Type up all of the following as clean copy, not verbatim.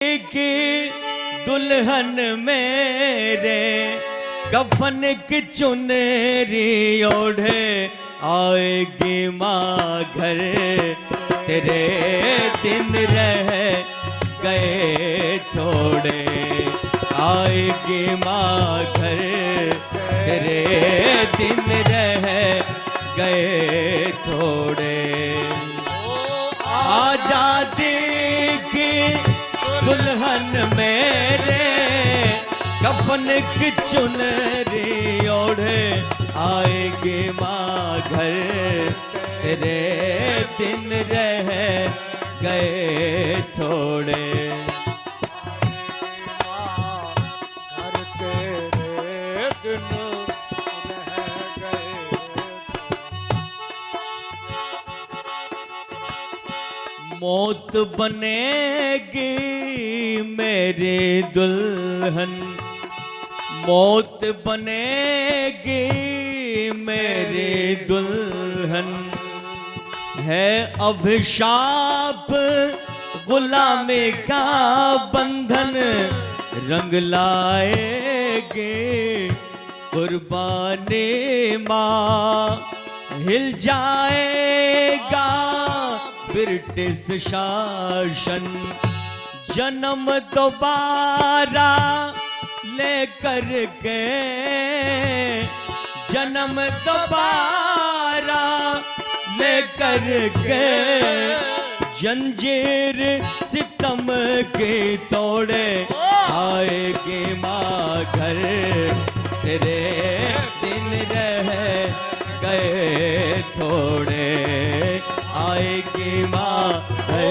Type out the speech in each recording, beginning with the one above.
की दुल्हन मेरे कफन की चुनरी ओढ़े आएगी माँ घर। तेरे दिन रह गए थोड़े आएगी माँ घर। तेरे दिन रह गए थोड़े। आजादी की दुल्हन मेरे कफन की चुनरी ओढ़े आएगी माँ घर। तेरे दिन रह गए थोड़े। मौत बनेगी मेरी दुल्हन, मौत बनेगी मेरी दुल्हन। है अभिशाप गुलामी का बंधन, रंग लाएगी कुर्बानी माँ। हिल जाएगा ब्रिटिश शासन, जन्म दोबारा लेकर के, जन्म दोबारा लेकर के। जंजीर सितम के तोड़े आएगी माँ घर। तेरे दिन रह गए थोड़े आएगी माँ घर।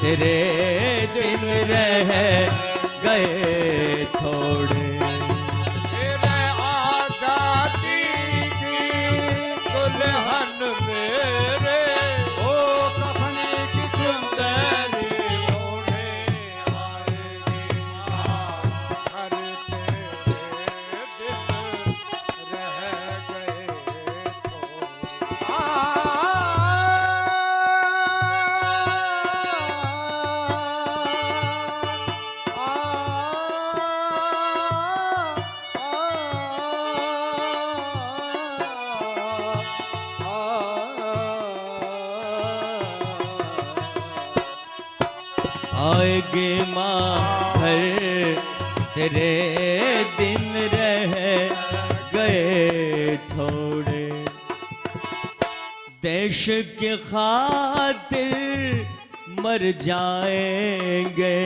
तेरे दिन रह गए थोड़े। तेरे आजादी की दुल्हन मेरे ओ कफन की चुनरी ओढ़े आएगी माँ घर। तेरे दिन रह गए आएगी माँ घर। तेरे दिन रह गए थोड़े। देश के खातिर मर जाएंगे,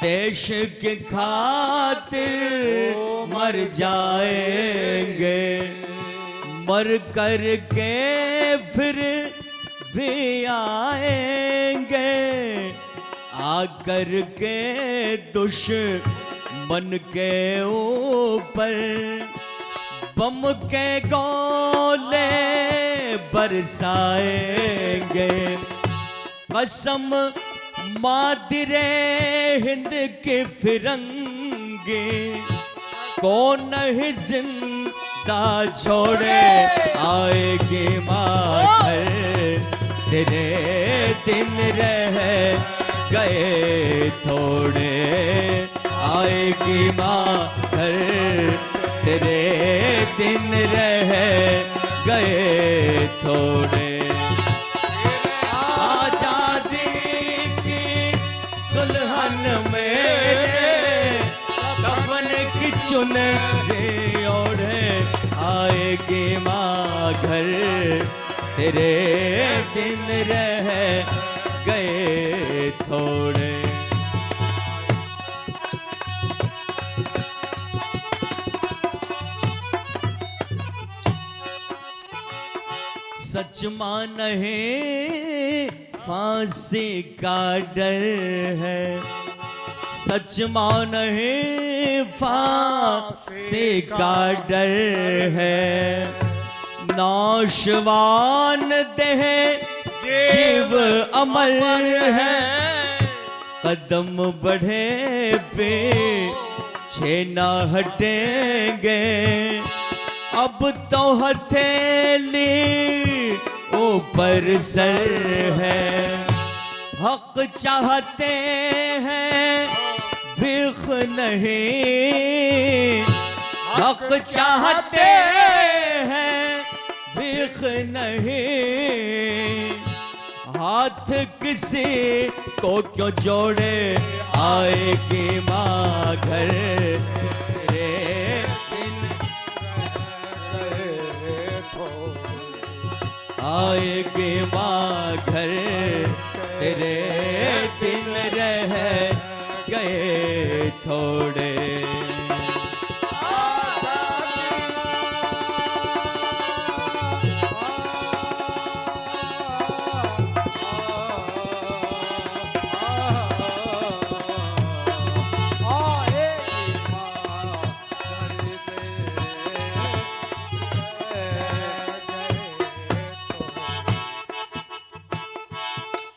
देश के खातिर मर जाएंगे। मर कर के फिर भी आएंगे, आकर के दुश्मन के ऊपर बम के गोले बरसाएंगे। कसम मादरे हिंद के फिरंगे को नहीं जिंदा छोड़े आएगी माँ घर। तेरे दिन रह गए थोड़े आएगी माँ घर। तेरे दिन रह गए थोड़े। आजादी की दुल्हन मेरे कफन की चुनरी ओढ़े आएगी माँ घर। तेरे दिन रह गए थोड़े। सच मान है फांसी का डर है, सच मान है फांसी का डर है। नौशवान देह जीव अमर है, कदम बढ़े पीछे न हटेंगे। अब तो हथेली ऊपर सर है, हक चाहते हैं भीख नहीं, हक चाहते हैं भीख नहीं, हाथ किसी को क्यों जोड़े, आएगी माँ घर तेरे दिन, आएगी माँ घर तेरे दिन रह गए थोड़े।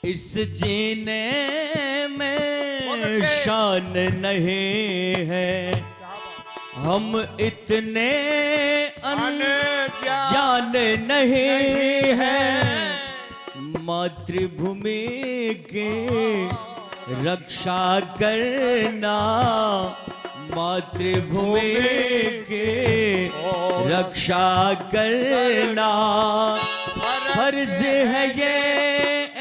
इस जीने में शान नहीं है, हम इतने अनजान नहीं हैं, मातृभूमि की रक्षा करना, मातृभूमि की रक्षा करना फर्ज है, ये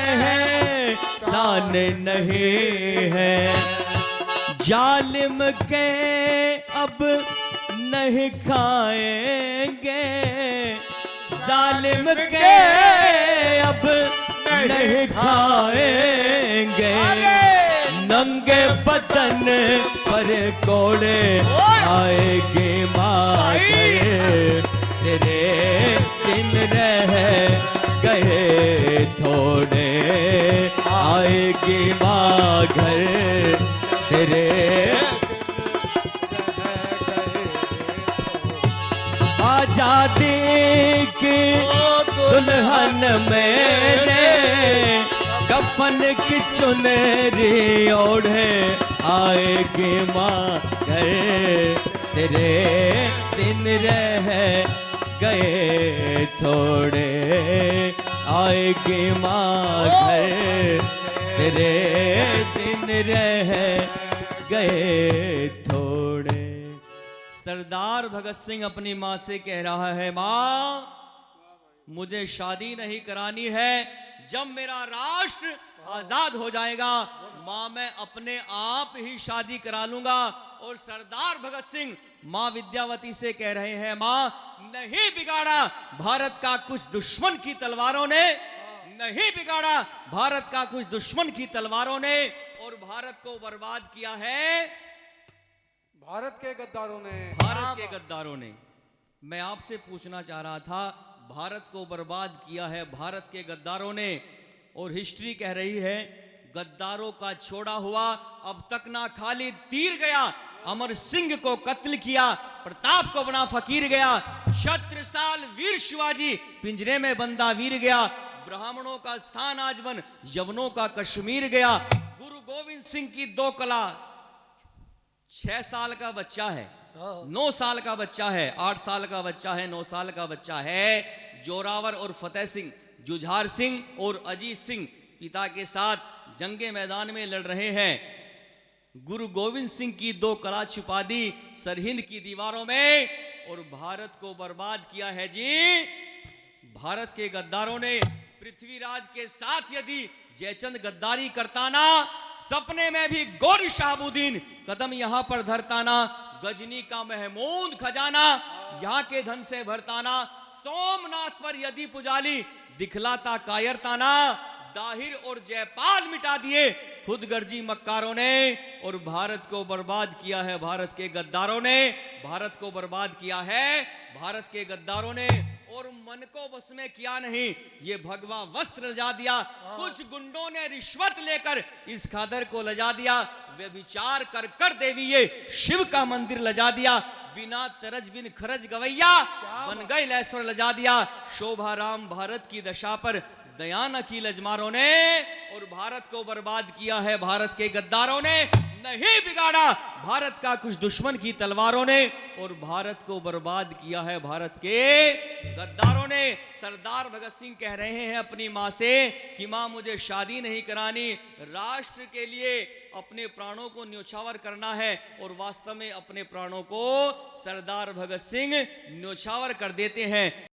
एहसान नहीं है, जालिम के अब नहीं खाएंगे, जालिम के अब नहीं खाएंगे, नंगे बदन पर कोड़े आएगे माँ तेरे दिन रह गए थोड़े, आएगी माँ घर तेरे, आजादी की दुल्हन मेरे कफन की चुनरी ओढ़े, आएगी माँ घर तेरे दिन रह गए थोड़े, आएगी माँ घर तेरे दिन रह गए थोड़े। सरदार भगत सिंह अपनी माँ से कह रहा है, माँ मुझे शादी नहीं करानी है, जब मेरा राष्ट्र आजाद हो जाएगा माँ मैं अपने आप ही शादी करा लूंगा। और सरदार भगत सिंह माँ विद्यावती से कह रहे हैं, माँ नहीं बिगाड़ा भारत का कुछ दुश्मन की तलवारों ने, नहीं बिगाड़ा भारत का कुछ दुश्मन की तलवारों ने, और भारत को बर्बाद किया है भारत के गद्दारों ने, भारत के गद्दारों ने। मैं आपसे पूछना चाह रहा था, भारत को बर्बाद किया है भारत के गद्दारों ने, और हिस्ट्री कह रही है गद्दारों का छोड़ा हुआ अब तक ना खाली तीर गया, अमर सिंह को कत्ल किया, प्रताप को बना फकीर गया, छत्रसाल वीर शिवाजी पिंजरे में बंदा वीर गया, ब्राह्मणों का स्थान आज बन यवनों का कश्मीर गया। गुरु गोविंद सिंह की दो कला, 6 साल का बच्चा है, 9 साल का बच्चा है, 8 साल का बच्चा है, 9 साल का बच्चा है, जोरावर और फतेह सिंह, जुझार सिंह और अजीत सिंह पिता के साथ जंगे मैदान में लड़ रहे हैं। गुरु गोविंद सिंह की दो कला छुपा दी सरहिंद की दीवारों में, और भारत को बर्बाद किया है जी भारत के गद्दारों ने। पृथ्वीराज के साथ यदि जयचंद गद्दारी करता ना, सपने में भी गौरी शाहबुद्दीन कदम यहां पर धरता ना, गजनी का महमूद खजाना यहाँ के धन से भरता ना, सोमनाथ पर यदि पुजाली दिखलाता कायरता ना, दाहिर और जयपाल मिटा दिए खुद गर्जी मक्कारों ने, और भारत को बर्बाद किया है भारत के गद्दारों ने, भारत को बर्बाद किया है भारत के गद्दारों ने। और मन को बस में किया नहीं, ये भगवा वस्त्र लजा दिया, कुछ गुंडों ने रिश्वत लेकर इस खादर को लजा दिया, वे विचार कर कर देवी ये शिव का मंदिर लजा दिया, बिना तरज बिन खरज गवैया बन गए लेश्वर लजा दिया, शोभा राम भारत की दशा पर दया न की लजमारों ने, और भारत को बर्बाद किया है भारत के गद्दारों ने। नहीं बिगाड़ा भारत का कुछ दुश्मन की तलवारों ने, और भारत को बर्बाद किया है भारत के गद्दारों ने। सरदार भगत सिंह कह रहे हैं अपनी मां से कि मां मुझे शादी नहीं करानी, राष्ट्र के लिए अपने प्राणों को न्योछावर करना है, और वास्तव में अपने प्राणों को सरदार भगत सिंह न्योछावर कर देते हैं।